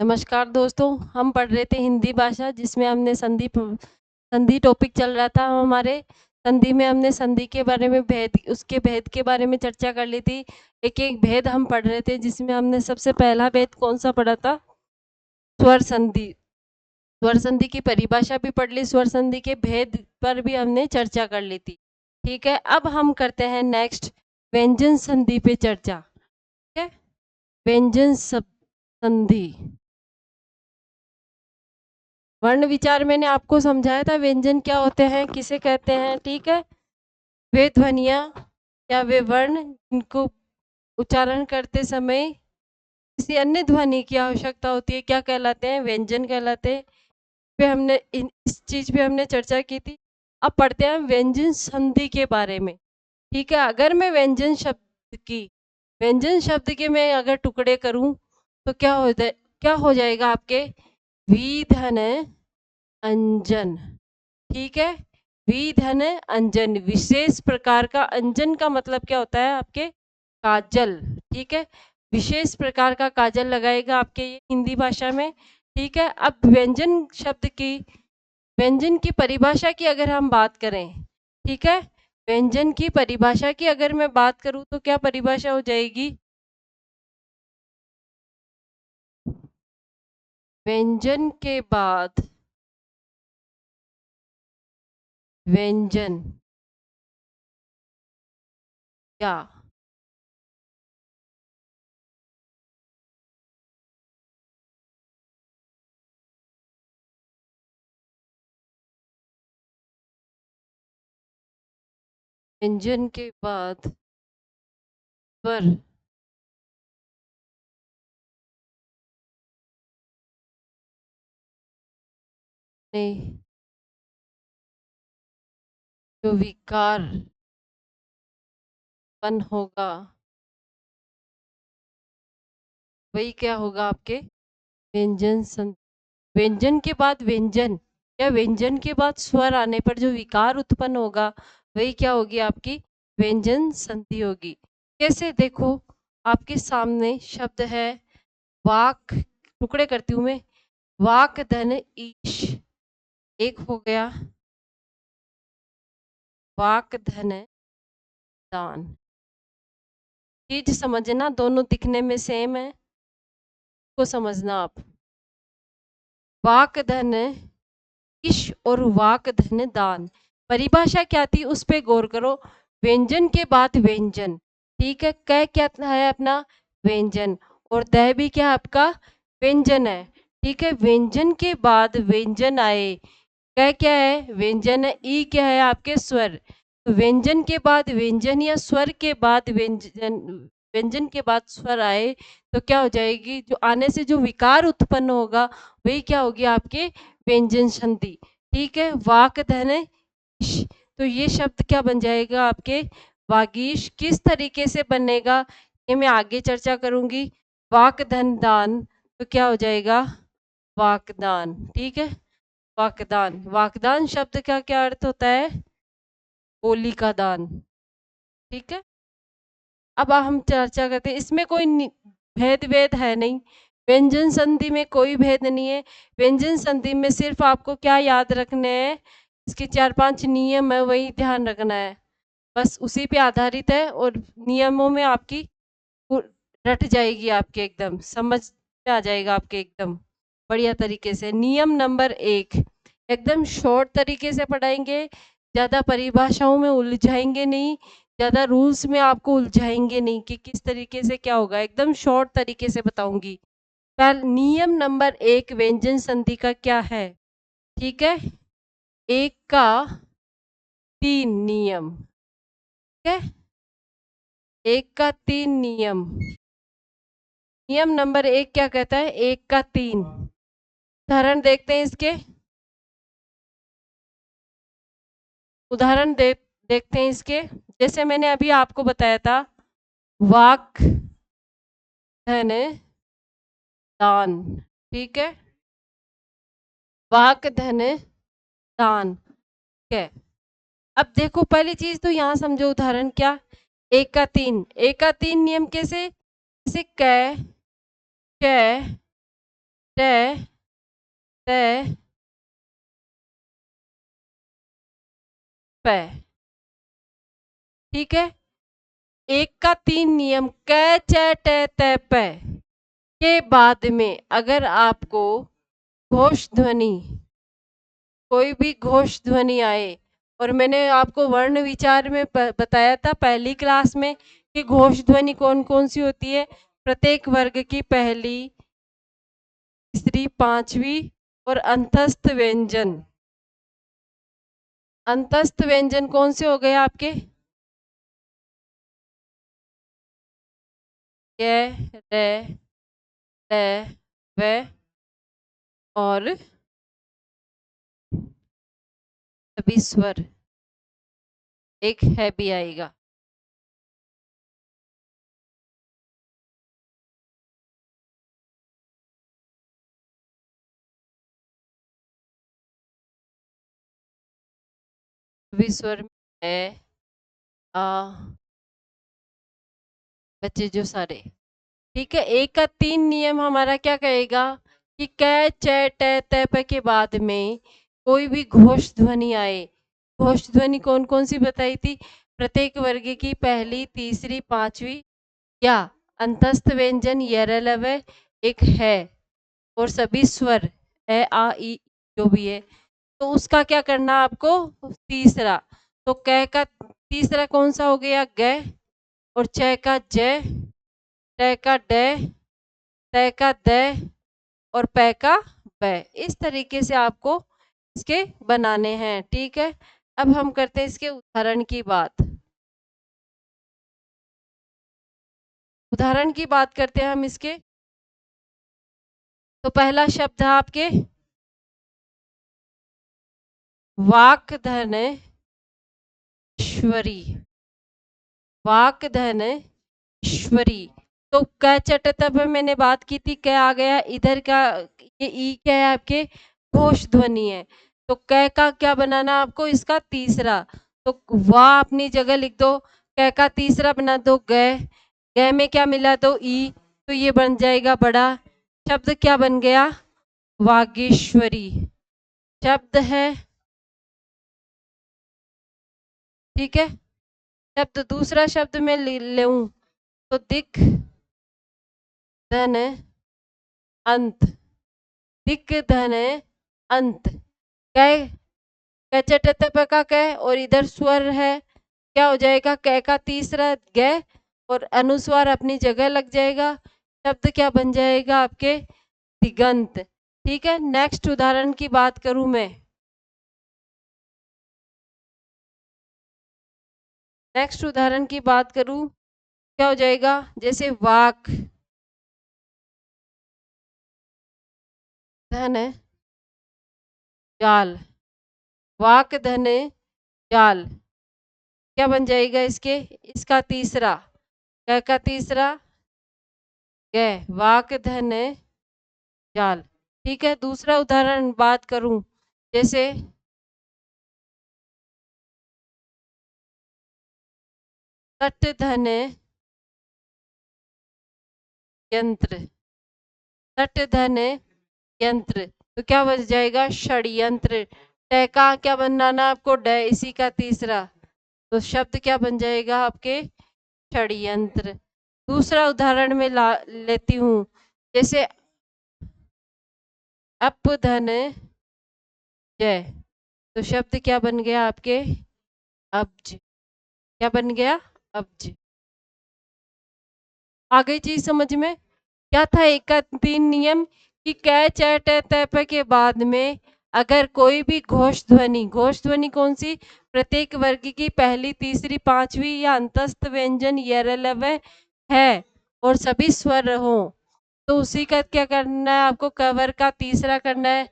नमस्कार दोस्तों, हम पढ़ रहे थे हिंदी भाषा जिसमें हमने संधि टॉपिक चल रहा था हमारे। संधि में हमने संधि के बारे में उसके भेद के बारे में चर्चा कर ली थी। एक एक भेद हम पढ़ रहे थे जिसमें हमने सबसे पहला भेद कौन सा पढ़ा था? स्वर संधि। स्वर संधि की परिभाषा भी पढ़ ली, स्वर संधि के भेद पर भी हमने चर्चा कर ली थी। ठीक है, अब हम करते हैं नेक्स्ट व्यंजन संधि पे चर्चा। ठीक है, व्यंजन संधि। वर्ण विचार मैंने आपको समझाया था, व्यंजन क्या होते हैं, किसे कहते हैं। ठीक है, वे ध्वनियाँ या वे वर्ण जिनको उच्चारण करते समय किसी अन्य ध्वनि की आवश्यकता होती है, क्या कहलाते हैं? व्यंजन कहलाते हैं। इस चीज पे हमने चर्चा की थी। अब पढ़ते हैं व्यंजन संधि के बारे में। ठीक है, अगर मैं व्यंजन शब्द के मैं अगर टुकड़े करूं तो क्या हो जाएगा आपके? विधन अंजन। ठीक है, विधन अंजन, विशेष प्रकार का। अंजन का मतलब क्या होता है आपके? काजल। ठीक है, विशेष प्रकार का काजल लगाएगा आपके ये हिंदी भाषा में। ठीक है, अब व्यंजन की परिभाषा की अगर हम बात करें, ठीक है, व्यंजन की परिभाषा की अगर मैं बात करूं तो क्या परिभाषा हो जाएगी? व्यंजन के बाद व्यंजन या व्यंजन के बाद स्वर में जो विकार उत्पन्न होगा वही क्या होगा आपके? व्यंजन के बाद व्यंजन या व्यंजन के बाद स्वर आने पर जो विकार उत्पन्न होगा वही क्या होगी आपकी? व्यंजन संधि होगी। कैसे? देखो, आपके सामने शब्द है वाक, टुकड़े करती हूं मैं। वाक धन ईश, एक हो गया। वाक धन दान। चीज समझना, दोनों दिखने में सेम है, को समझना आप। वाक धन ईश और वाक धन दान, परिभाषा क्या थी उस पे गौर करो। व्यंजन के बाद व्यंजन। ठीक है, क क्या है अपना? व्यंजन। और द भी क्या आपका? व्यंजन है। ठीक है, व्यंजन के बाद व्यंजन आए, क्या है? व्यंजन है। ई क्या है आपके? स्वर। तो व्यंजन के बाद व्यंजन या स्वर के बाद व्यंजन, व्यंजन के बाद स्वर आए तो क्या हो जाएगी? जो आने से जो विकार उत्पन्न होगा वही क्या होगी आपके? व्यंजन संधि। ठीक है, वाक धन श, तो ये शब्द क्या बन जाएगा आपके? वागीश। किस तरीके से बनेगा ये मैं आगे चर्चा करूंगी। वाक धन दान, तो क्या हो जाएगा? वाकदान। ठीक है, वाकदान। वाकदान शब्द का क्या अर्थ होता है? बोली का दान। ठीक है, अब हम चर्चा करते हैं, इसमें कोई भेद वेद है नहीं। व्यंजन संधि में कोई भेद नहीं है। व्यंजन संधि में सिर्फ आपको क्या याद रखने हैं? इसके 4-5 नियम है, वही ध्यान रखना है। बस उसी पे आधारित है और नियमों में आपकी रट जाएगी, आपके एकदम समझ में आ जाएगा आपके एकदम बढ़िया तरीके से। नियम नंबर 1, एकदम शॉर्ट तरीके से पढ़ाएंगे, ज़्यादा परिभाषाओं में उलझाएंगे नहीं, ज़्यादा रूल्स में आपको उलझाएंगे नहीं कि किस तरीके से क्या होगा, एकदम शॉर्ट तरीके से बताऊंगी। नियम नंबर 1 व्यंजन संधि का क्या है? ठीक है, 1 का 3 नियम। ठीक है, 1 का 3 नियम। नियम नंबर 1 क्या कहता है? 1 का 3 उदाहरण देखते हैं इसके। उदाहरण देखते हैं इसके। जैसे मैंने अभी आपको बताया था, वाक धन दान। ठीक है, वाक धन दान। ठीक है, अब देखो पहली चीज तो यहाँ समझो, उदाहरण क्या? 1 का 3, 1 का 3 नियम कैसे? जैसे क, च, टे ते पे। ठीक है। एक का 3 नियम क च ट त प के बाद में अगर आपको घोष ध्वनि, कोई भी घोष ध्वनि आए, और मैंने आपको वर्ण विचार में बताया था पहली क्लास में कि घोष ध्वनि कौन कौन सी होती है। प्रत्येक वर्ग की पहली, तीसरी, पांचवी और अंतस्थ व्यंजन। अंतस्थ व्यंजन कौन से हो गए आपके? य, रे, ट, व और सभी स्वर, एक है भी आएगा। सभी स्वर में है आ बच्चे जो सारे। ठीक है। एक का 3 नियम हमारा क्या कहेगा कि क च ट त प के बाद में कोई भी घोष ध्वनि आए। घोष ध्वनि कौन कौन सी बताई थी? प्रत्येक वर्ग की पहली, तीसरी, पांचवी या अंतस्थ व्यंजन यरलव एक है और सभी स्वर ए आ ई जो भी है, तो उसका क्या करना आपको? तीसरा। तो क का तीसरा कौन सा हो गया? ग। और च का ज, ट का ड, त का द और प का ब। इस तरीके से आपको इसके बनाने हैं। ठीक है। अब हम करते हैं इसके उदाहरण की बात। उदाहरण की बात करते हैं हम इसके। तो पहला शब्द है आपके वाक धन ईश्वरी। वाक धन ईश्वरी। तो क चट तब मैंने बात की थी, क आ गया इधर का, ये ई क्या है आपके? घोष ध्वनि है। तो क का क्या बनाना आपको? इसका तीसरा। तो वाह अपनी जगह लिख दो, क का तीसरा बना दो ग। ग में क्या मिला? दो ई, तो ये बन जाएगा बड़ा शब्द। क्या बन गया? वागीश्वरी शब्द है। ठीक है। शब्द दूसरा शब्द में लूं तो दिक धन अंत। दिक धन अंत। कै कचट का कै और इधर स्वर है, क्या हो जाएगा? कै का तीसरा ग और अनुस्वार अपनी जगह लग जाएगा। शब्द क्या बन जाएगा आपके? दिगंत। ठीक है। नेक्स्ट उदाहरण की बात करूं मैं। नेक्स्ट उदाहरण की बात करूं, क्या हो जाएगा? जैसे वाक धन जाल। वाक धन जाल क्या बन जाएगा इसके? इसका तीसरा, क का तीसरा ग। वाक धन जाल। ठीक है। दूसरा उदाहरण बात करूं, जैसे तट धन यंत्र। तट धन यंत्र, तो क्या बन जाएगा? षड्यंत्र। ट का क्या बनाना आपको? ड, इसी का तीसरा, तो शब्द क्या बन जाएगा आपके? षड्यंत्र। दूसरा उदाहरण में लेती हूँ, जैसे अप धन जय, तो शब्द क्या बन गया आपके? अब्ज। क्या बन गया? अब्ज। आ गई चीज समझ में? क्या था? एक का 3 नियम कि कै च ट त प के बाद में अगर कोई भी घोष ध्वनि, घोष ध्वनि कौन सी? प्रत्येक वर्ग की पहली, तीसरी, पांचवी या अंतस्थ व्यंजन यरलव है और सभी स्वर हो, तो उसी का क्या करना है आपको? कवर का तीसरा करना है।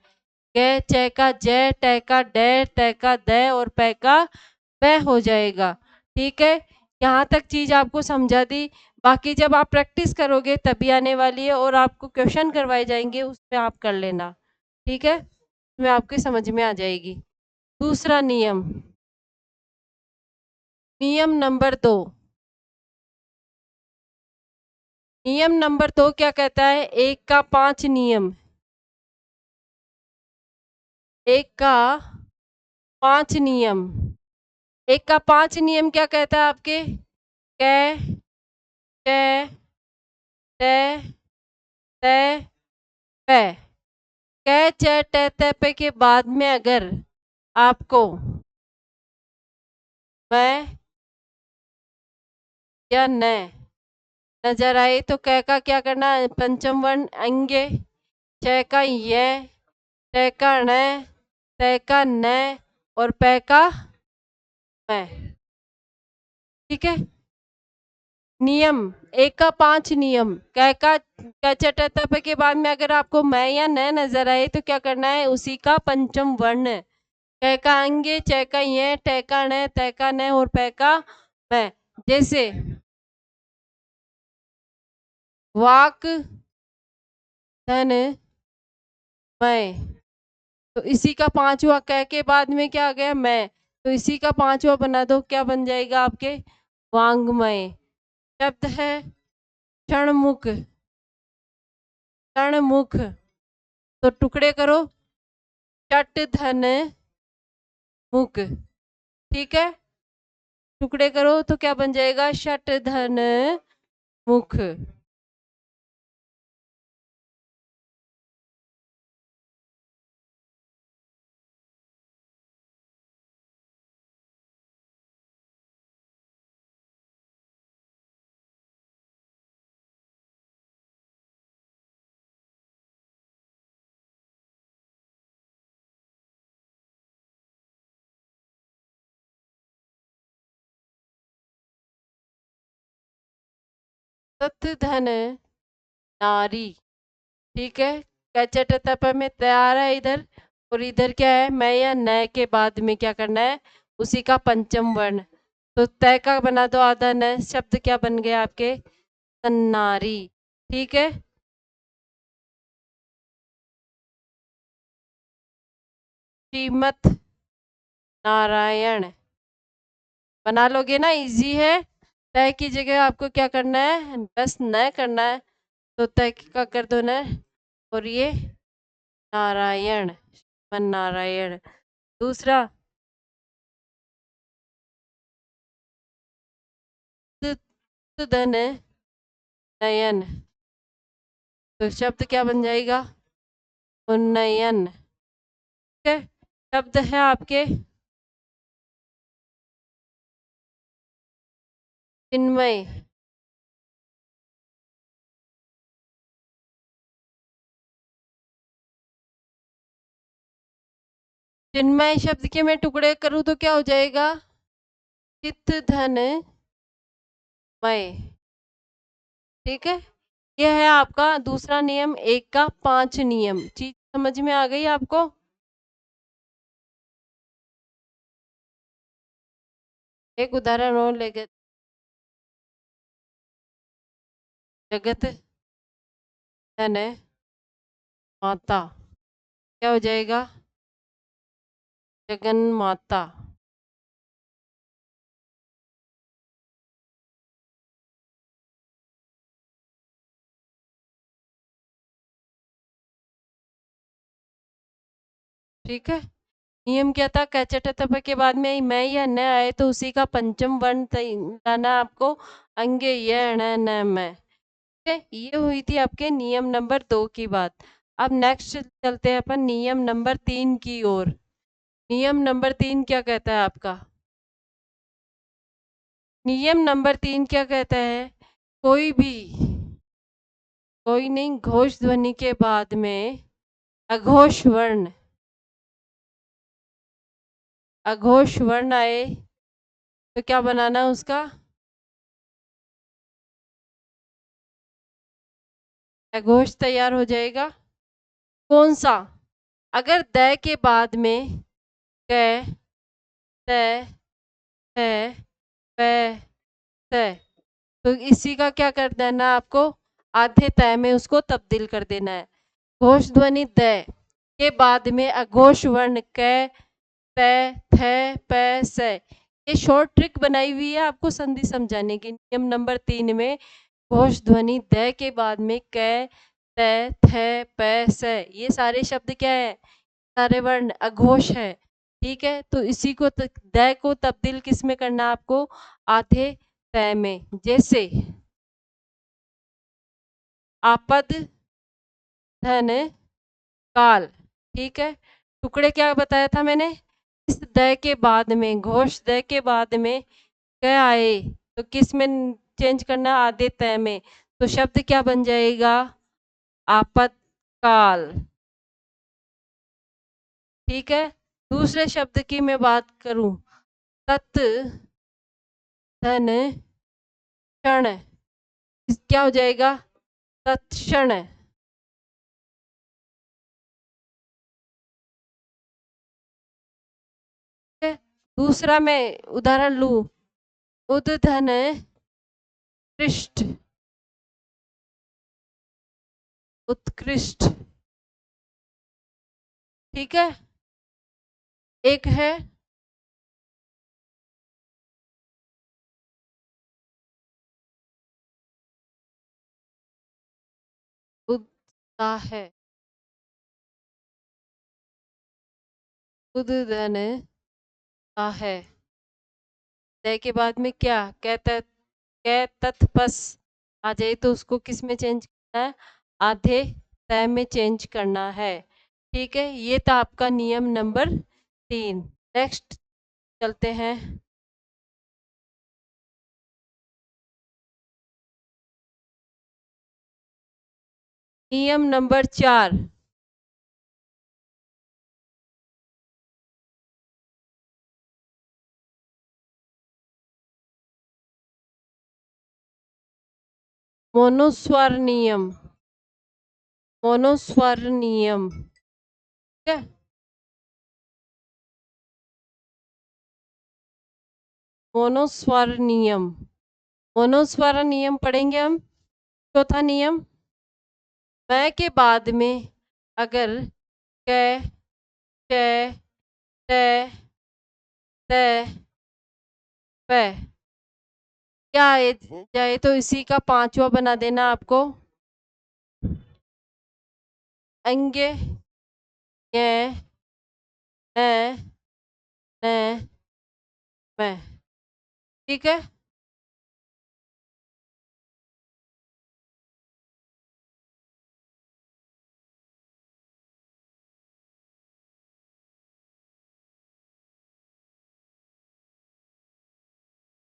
ग, च का ज, ट का ड, ट का द और प का प हो जाएगा। ठीक है। यहाँ तक चीज आपको समझा दी। बाकी जब आप प्रैक्टिस करोगे तभी आने वाली है और आपको क्वेश्चन करवाए जाएंगे, उसमें आप कर लेना। ठीक है। उसमें आपके समझ में आ जाएगी। दूसरा नियम, नियम नंबर 2। नियम नंबर 2 क्या कहता है? एक का 5 नियम। एक का 5 नियम। एक का 5 नियम क्या कहता है आपके? कै, कै, टे, ते, पै। कै, चे, टे, ते, पे के बाद में अगर आपको मैं या न नजर आए तो कै का क्या करना है? पंचम वर्ण अंगे, च का ये, ट का ण, त का न और पै का मैं। ठीक है। नियम एक का 5 नियम। कै का चटप के बाद में अगर आपको मैं या न नजर आए तो क्या करना है? उसी का पंचम वर्ण। कै का अंगे, च का ये, ट का ण, त का न और पै का मैं। जैसे वाक, धन, मैं, तो इसी का 5वां कै के बाद में क्या आ गया? मैं। तो इसी का 5वां बना दो, क्या बन जाएगा आपके? वांग्मय। शब्द है क्षणमुख। क्षणमुख तो टुकड़े करो, चट धन मुख। ठीक है। टुकड़े करो तो क्या बन जाएगा? शट धन मुख। तत् धन नारी। ठीक है। कचट तप में तैयार है इधर, और इधर क्या है? मैं या न के बाद में क्या करना है? उसी का पंचम वर्ण। तो तय का बना दो आधा न। शब्द क्या बन गया आपके? सन्नारी। ठीक है। श्रीमत नारायण बना लोगे ना? इजी है। तय की जगह आपको क्या करना है? बस न करना है, तो तय का कर दो न। और ये नारायण, श्रीमन नारायण। दूसरा धन नयन, तो शब्द क्या बन जाएगा? उन्नयन। ठीक है। शब्द है आपके चिन्मय। चिन्मय शब्द के मैं टुकड़े करूं तो क्या हो जाएगा? चित्त धन मय। ठीक है। यह है आपका दूसरा नियम। एक का 5 नियम। चीज समझ में आ गई आपको? एक उदाहरण और लेकर, जगत धन माता, क्या हो जाएगा? जगन माता। ठीक है। नियम क्या था? कैचट तप के बाद में मैं या न आए तो उसी का पंचम वर्ण लाना आपको। अंगे य ण न मैं। ठीक है। ये हुई थी आपके नियम नंबर 2 की बात। अब नेक्स्ट चलते हैं अपन नियम नंबर 3 की ओर। नियम नंबर 3 क्या कहता है आपका? नियम नंबर 3 क्या कहता है? कोई भी, कोई नहीं, घोष ध्वनि के बाद में अघोष वर्ण, अघोष वर्ण आए तो क्या बनाना उसका? अघोष तैयार हो जाएगा। कौन सा? अगर द के बाद में क, त, है, प, स, तो इसी का क्या कर देना आपको? आधे तय में उसको तब्दील कर देना है। घोष ध्वनि द के बाद में अघोष वर्ण क, त, थ, प, स। ये शॉर्ट ट्रिक बनाई हुई है आपको संधि समझाने की। नियम नंबर 3 में घोष ध्वनि द के बाद में क, त, थ, प, स, ये सारे शब्द क्या है? सारे वर्ण अघोष है, ठीक है। तो इसी को द को तब्दील किस में करना है आपको, आधे तय में। जैसे आपद धन काल, ठीक है। टुकड़े क्या बताया था मैंने, इस द के बाद में, घोष द के बाद में क्या आए तो किस में चेंज करना, आधे तय में। तो शब्द क्या बन जाएगा, आपतकाल, ठीक है। दूसरे शब्द की मैं बात करूं, तत् धन क्षण, क्या हो जाएगा, तत्क्षण। दूसरा मैं उदाहरण लूं, उद्धन पृष्ठ, उत्कृष्ट, ठीक है। एक है उत्साह, उद्धन है, दय के बाद में क्या, कै तत्पस आ जाए तो उसको किस में चेंज करना है, आधे तय में चेंज करना है, ठीक है। ये था आपका नियम नंबर 3। नेक्स्ट चलते हैं, नियम नंबर 4। मोनोस्वर नियम, मोनोस्वर नियम, ठीक है। मोनोस्वर नियम, मोनोस्वर नियम पढ़ेंगे हम। चौथा नियम, मैं के बाद में अगर कै, कै, टे, ते, पे क्या आए जाए तो इसी का पांचवा बना देना आपको, अंगे, ये, न, न, मैं, ठीक है।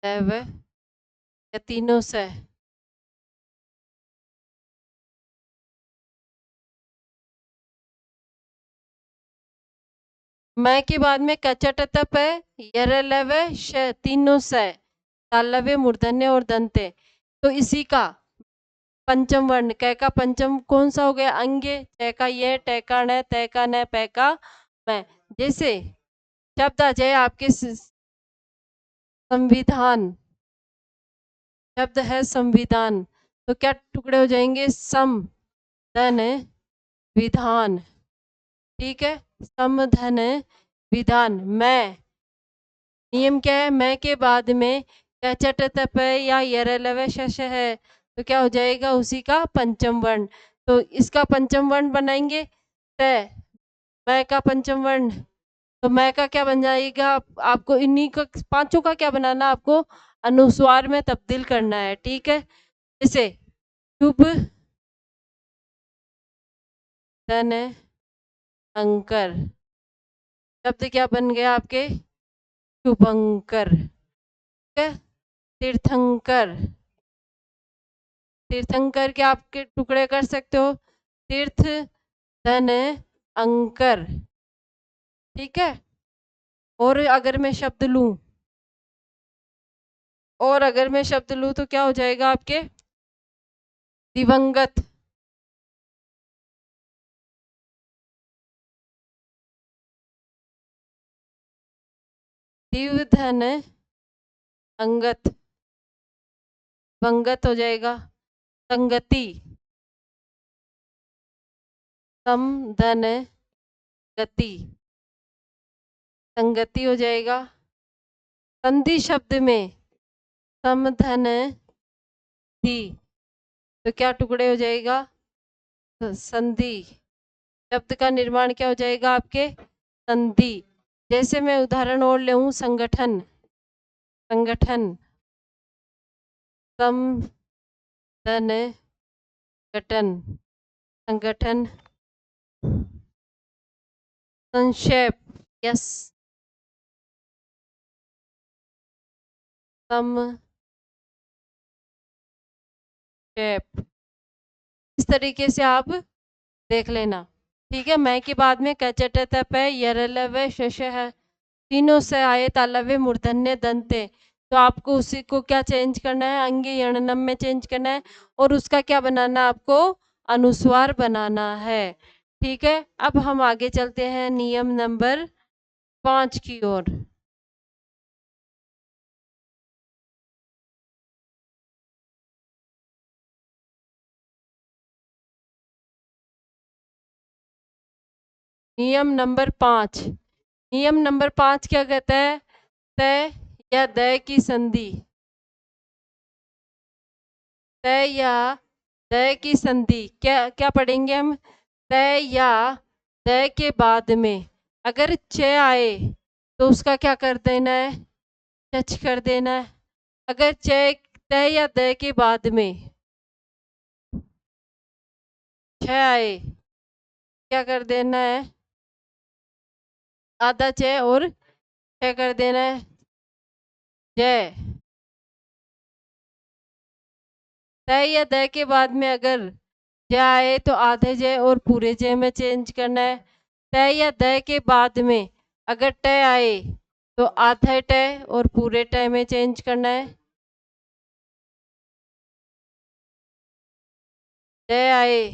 दैव या तीनों से, मैं के बाद में कचटतप है, यरलव श, तीनों से, तालव्य मूर्धन्य और दंते। तो इसी का पंचम वर्ण, कै का पंचम कौन सा हो गया, अंगे, च का ये, ट का न, त का न, पै का मैं। जैसे शब्द आ जाए आपके संविधान, शब्द है संविधान, तो क्या टुकड़े हो जाएंगे, सम धन विधान, ठीक है। सम धन विधान। मैं, नियम क्या है, मैं के बाद में क्या चट तप या यरलव शश है तो क्या हो जाएगा, उसी का पंचम वर्ण। तो इसका पंचम वर्ण बनाएंगे त, मैं का पंचम वर्ण, तो मैं का क्या बन जाएगा, आपको इन्हीं का पांचों का क्या बनाना, आपको अनुस्वार में तब्दील करना है, ठीक है। जैसे शुभ धन अंकर, शब्द क्या बन गया आपके, शुभंकर, ठीक है। तीर्थंकर, तीर्थंकर के आपके टुकड़े कर सकते हो, तीर्थ धन अंकर, ठीक है। और अगर मैं शब्द लूं, और अगर मैं शब्द लूं तो क्या हो जाएगा आपके, दिवंगत, दिव धन अंगत, वंगत हो जाएगा, संगति, सम धन गति, संगति हो जाएगा। संधि शब्द में सम धन धी, तो क्या टुकड़े हो जाएगा, संधि, शब्द का निर्माण क्या हो जाएगा आपके? संधि। जैसे मैं उदाहरण और लूं, संगठन, संगठन, सम धन गठन, संगठन, संक्षेप, यस, संक्षेप। इस तरीके से आप देख लेना, ठीक है। मैं के बाद में कचट तप है, यरलव है, शश है, तीनों से आए तालव्य मूर्धन्य दंते। तो आपको उसी को क्या चेंज करना है? अंगी यणनम में चेंज करना है और उसका क्या बनाना है आपको? अनुस्वार बनाना है, ठीक है। अब हम आगे चलते हैं नियम नंबर 5 की ओर। नियम नंबर 5, नियम नंबर 5 क्या कहता है? तय या दय की संधि, तय या दय की संधि क्या क्या पढ़ेंगे हम? तय या दय के बाद में अगर च आए तो उसका क्या कर देना है? टच कर देना है। अगर च तय या दय के बाद में छ आए, क्या कर देना है? आधा च और छ कर देना है, जय। तय या दय के बाद में अगर जय आए तो आधे जय और पूरे जय में चेंज करना है। तय या दय के बाद में अगर टय आए तो आधे टय और पूरे टय में चेंज करना है। जय आए,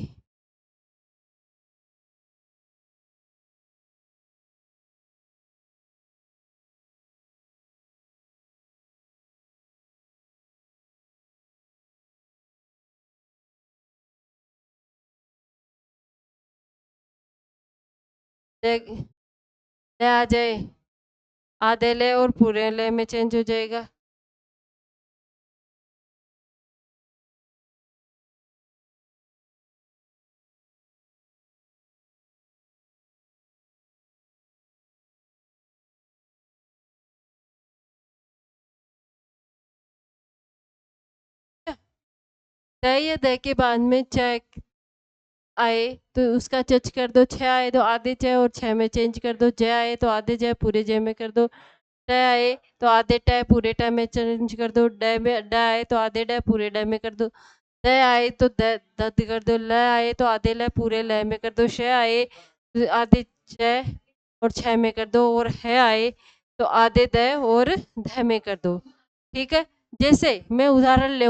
जय, जय आ जाए, आधे ले और पूरे ले में चेंज हो जाएगा। तय या दय के बाद में च आए तो उसका चच कर दो, छ आए तो आधे च और छ में चेंज कर दो, जय आए तो आधे जय पूरे जय में कर दो, ट आए तो आधे ट पूरे ट में चेंज कर दो, ड आए तो आधे ड पूरे ड में कर दो, द आए तो दद कर दो, ल आए तो आधे ल पूरे ल में कर दो, श आए तो आधे छ और छ में कर दो, और ह आए तो आधे द और ध में कर दो, ठीक है। जैसे मैं उदाहरण ले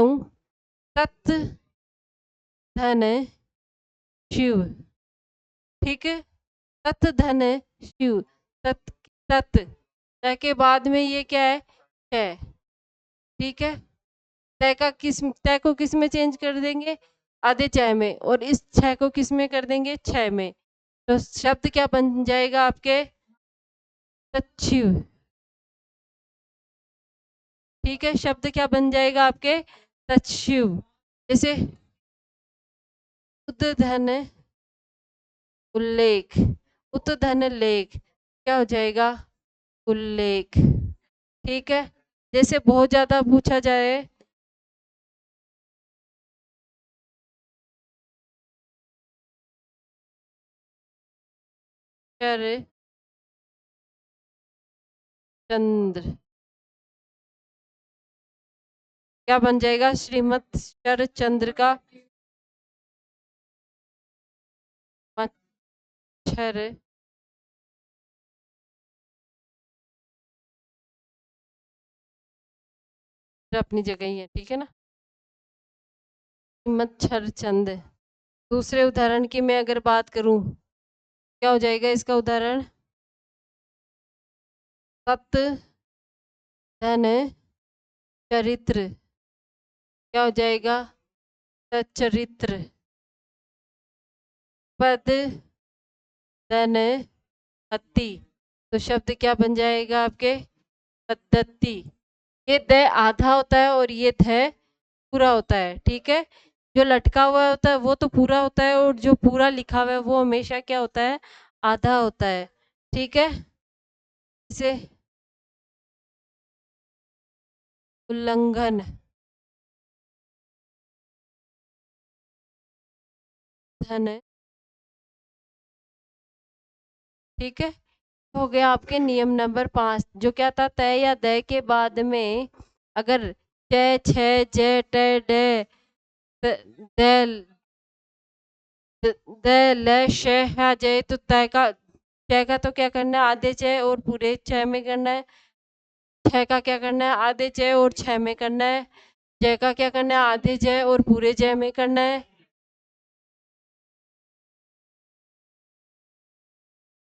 तत् धन शिव, ठीक है। तत् धन शिव, तत्, तत् त के बाद में ये क्या है? ठीक है। तय को किस में चेंज कर देंगे? आधे च में, और इस छ को किस में कर देंगे? छ में। तो शब्द क्या बन जाएगा आपके? तच्छिव, ठीक है। शब्द क्या बन जाएगा आपके? तच्छिव। जैसे उद्धन उल्लेख, उद्धन लेख क्या हो जाएगा? उल्लेख, ठीक है। जैसे बहुत ज्यादा पूछा जाए, शर चंद्र, क्या बन जाएगा? श्रीमत शरचंद्र का मच्छर अपनी जगह ही है, ठीक है ना। मच्छर चंद। दूसरे उदाहरण की मैं अगर बात करूं, क्या हो जाएगा इसका उदाहरण? सत धन चरित्र, क्या हो जाएगा? सच्चरित्र। पद धन हत्ती, तो शब्द क्या बन जाएगा आपके? पद्धति। ये द आधा होता है और ये ध पूरा होता है, ठीक है। जो लटका हुआ होता है वो तो पूरा होता है, और जो पूरा लिखा हुआ है वो हमेशा क्या होता है, आधा होता है। ठीक है, इसे उल्लंघन धन। ठीक है, हो गया आपके नियम नंबर 5, जो क्या था, तय या दय के बाद में अगर जय छ जय ट डे द द ल श है जय, तो तय का, जय का तो क्या करना है, आधे जय और पूरे छह में करना है। छह का क्या करना है, आधे जय और छह में करना है। जय का क्या करना है, आधे जय और पूरे जय में करना है।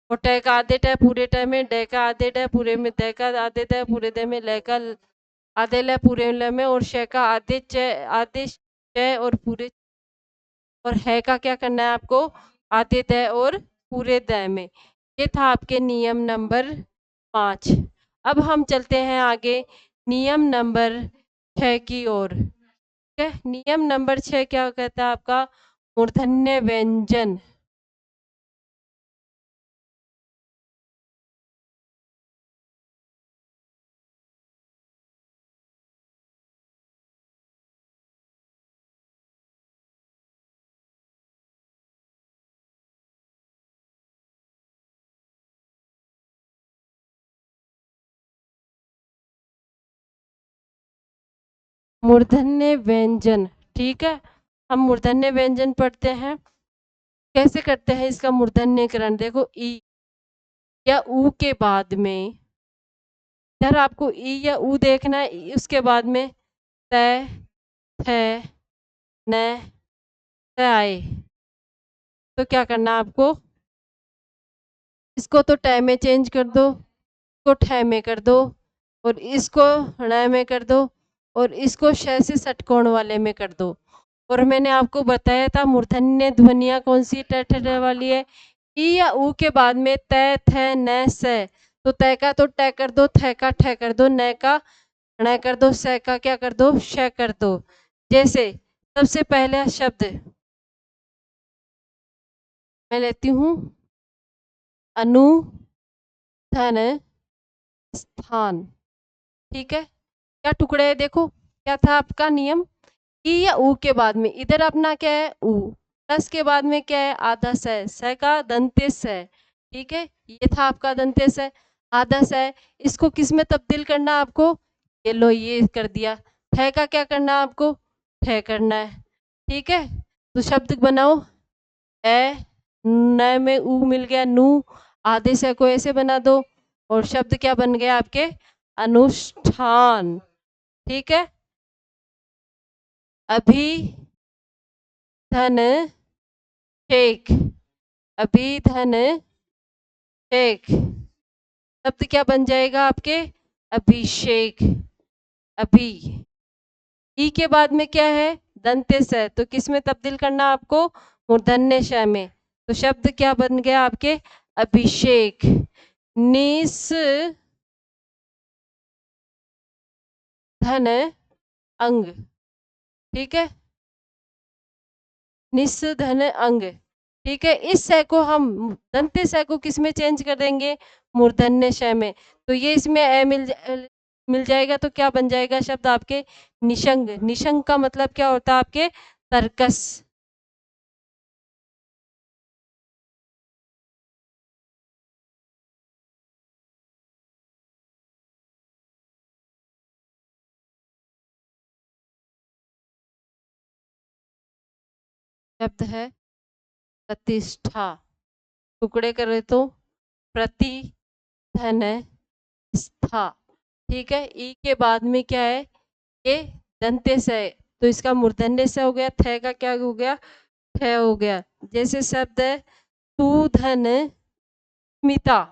और टय का आधे टय पूरे टय में, डय का आधे टय पूरे में, दय का आधे टय पूरे दय में, लय का आधे लय पूरे लय में, और शय का आधे शय और पूरे, और है का क्या करना है आपको, आधे दय और पूरे दय में। ये था आपके नियम नंबर 5। अब हम चलते हैं आगे नियम नंबर 6 की ओर। ठीक है, नियम नंबर 6 क्या कहता है आपका, मूर्धन्य व्यंजन। मूर्धन्य व्यंजन, ठीक है, हम मूर्धन्य व्यंजन पढ़ते हैं। कैसे करते हैं इसका मूर्धन्यकरण, देखो ई या ऊ के बाद में, इधर आपको ई या ऊ देखना है, उसके बाद में तय थ न त आए, तो क्या करना आपको, इसको तो ट में चेंज कर दो, इसको ठ में कर दो, और इसको ण में कर दो, और इसको श से षटकोण वाले में कर दो। और मैंने आपको बताया था मूर्धन्य ध्वनिया कौन सी ट ठ ड वाली है, ई या ऊ के बाद में तय थ न स, तो तय का तो ट कर दो, थ का ठ कर दो, न का ण कर दो, स का क्या कर दो, श कर दो। जैसे सबसे पहला शब्द मैं लेती हूँ, अनुधन स्थान। ठीक है, क्या टुकड़े है, देखो क्या था आपका नियम, ई या ऊ के बाद में, इधर अपना क्या है, ऊ, प्लस के बाद में क्या है, आधा स का दंत्य स। ठीक है, ये था आपका दंत्य स, आधा स। इसको किस में तब्दील करना आपको, ये लो ये कर दिया। ठ का क्या करना आपको, ठ करना है। ठीक है, तो शब्द बनाओ, ए न में ऊ मिल गया, नू, आधे से को ऐसे बना दो, और शब्द क्या बन गया आपके, अनुष्ठान। ठीक है, अभी धन शेख, अभी धन शेख, शब्द क्या बन जाएगा आपके, अभिषेक। अभी ई के बाद में क्या है, दंत्य स, तो किस में तब्दील करना आपको, मूर्धन्य श में, तो शब्द क्या बन गया आपके, अभिषेक। निस धन अंग। ठीक है, निस धन अंग। ठीक है, इस स को हम दंत्य स को किस में चेंज कर देंगे, मूर्धन्य श में, तो ये इसमें ए मिल जाएगा, तो क्या बन जाएगा शब्द आपके, निशंग। निशंग का मतलब क्या होता है आपके, तर्कस। शब्द है प्रतिष्ठा, टुकड़े करे तो प्रति धन स्था। ठीक है, ई के बाद में क्या है, ये दंत्य स है, तो इसका मूर्धन्य स हो गया, थ का क्या हो गया, ठ हो गया। जैसे शब्द है सुधन स्मिता,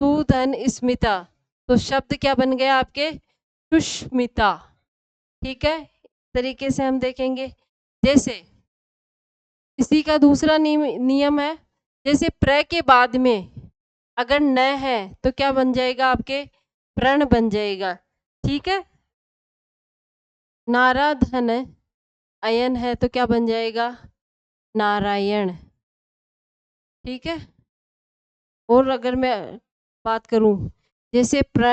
सुधन स्मिता, तो शब्द क्या बन गया आपके, सुष्मिता। ठीक है, इस तरीके से हम देखेंगे। जैसे इसी का दूसरा नियम है, जैसे प्र के बाद में अगर न है तो क्या बन जाएगा आपके, प्रण बन जाएगा। ठीक है, नाराधन अयन है तो क्या बन जाएगा? नारायण। ठीक है। और अगर मैं बात करूं, जैसे प्र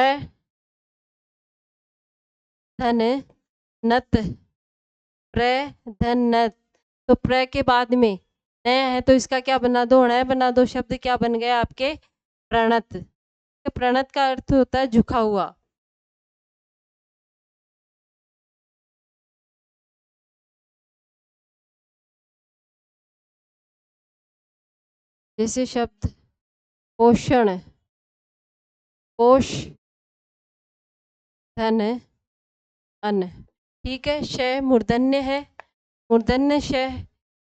धन नत, प्र धन नत, तो प्र के बाद में न है तो इसका क्या बना दो? ण बना दो। शब्द क्या बन गया आपके? प्रणत। प्रणत का अर्थ होता है झुका हुआ। जैसे शब्द पोषण, पोष धन अन्न। ठीक है। श मूर्धन्य है, मूर्धन्य श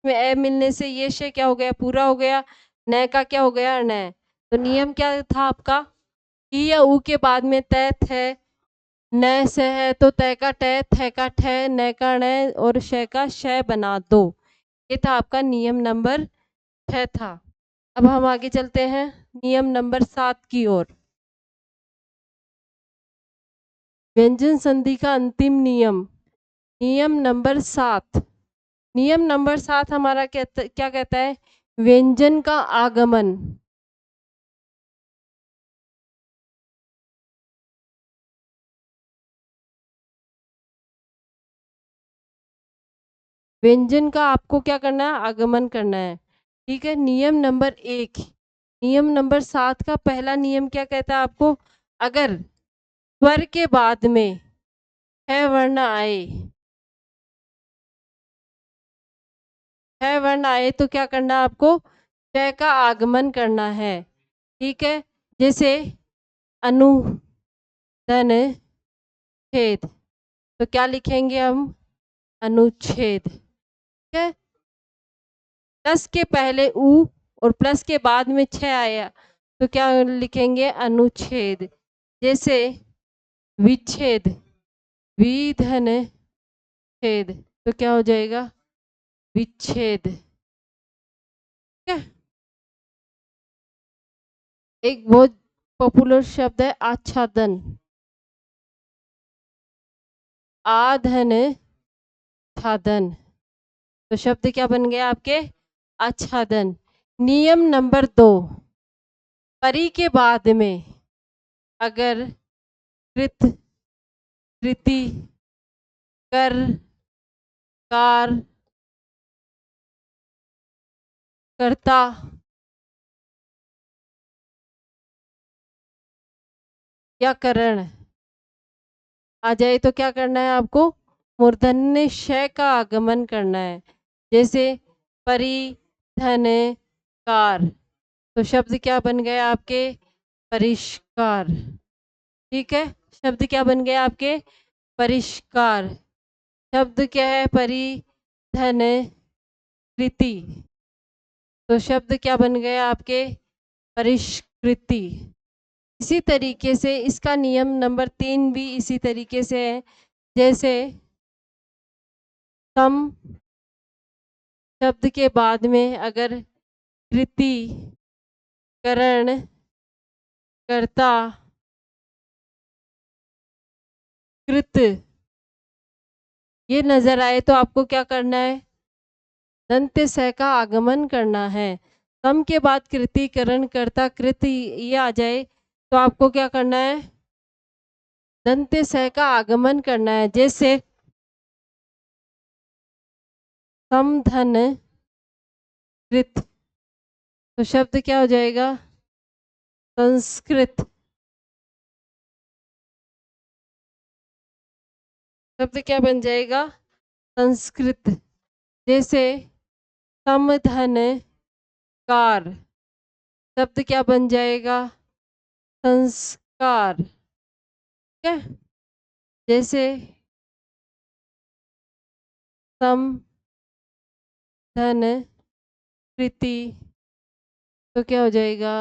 में ए मिलने से ये श क्या हो गया? पूरा हो गया। न का क्या हो गया? न। तो नियम क्या था आपका? ई या ऊ के बाद में तय थे, न से है तो तय का तय, थ का ठ, न का न और श का श बना दो। ये था आपका नियम नंबर 6 था। अब हम आगे चलते हैं नियम नंबर 7 की ओर। व्यंजन संधि का अंतिम नियम, नियम नंबर 7। नियम नंबर 7 हमारा क्या कहता है? व्यंजन का आगमन। व्यंजन का आपको क्या करना है? आगमन करना है। ठीक है। नियम नंबर 1, नियम नंबर 7 का पहला नियम क्या कहता है आपको? अगर स्वर के बाद में है वर्ण आए, है वर्ण आए तो क्या करना है आपको? च का आगमन करना है। ठीक है। जैसे अनु, धन, छेद, तो क्या लिखेंगे हम? अनुच्छेद। ठीक है। प्लस के पहले उ और प्लस के बाद में छ आया तो क्या लिखेंगे? अनुच्छेद। जैसे विच्छेद, विधन छेद, तो क्या हो जाएगा? विच्छेद। ठीक है। एक बहुत पॉपुलर शब्द है आच्छादन, आधन छादन, तो शब्द क्या बन गया आपके? आच्छादन। नियम नंबर 2, परी के बाद में अगर कृत, कृति, कर, कार, कर्ता, या करण आ जाए तो क्या करना है आपको? मूर्धन्य श का आगमन करना है। जैसे परि, धन, कार, तो शब्द क्या बन गया आपके? परिष्कार। ठीक है। शब्द क्या बन गया आपके? परिष्कार। शब्द क्या है? परि, धन, कृति, तो शब्द क्या बन गया आपके? परिष्कृति। इसी तरीके से इसका नियम नंबर 3 भी इसी तरीके से है। जैसे सम शब्द के बाद में अगर कृति, करण, कर्ता, कृत ये नजर आए तो आपको क्या करना है? दंत स का आगमन करना है। सम के बाद कृति, करण, कर्ता, कृत ये आ जाए तो आपको क्या करना है? दंत स का आगमन करना है। जैसे सम, धन, कृत, तो शब्द क्या हो जाएगा? संस्कृत। शब्द क्या बन जाएगा? संस्कृत। जैसे सम, धन, कार, शब्द क्या बन जाएगा? संस्कार। ठीक है। जैसे सम, धन, कृति, तो क्या हो जाएगा?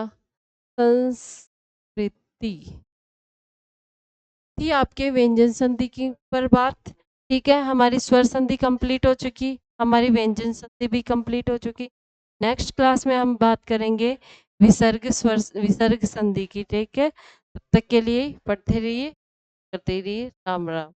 संस्कृति। थी आपके व्यंजन संधि की पर बात। ठीक है। हमारी स्वर संधि कंप्लीट हो चुकी, हमारी व्यंजन संधि भी कंप्लीट हो चुकी। नेक्स्ट क्लास में हम बात करेंगे विसर्ग स्वर, विसर्ग संधि की। ठीक है। तब तक के लिए पढ़ते रहिए, करते रहिए। राम राम।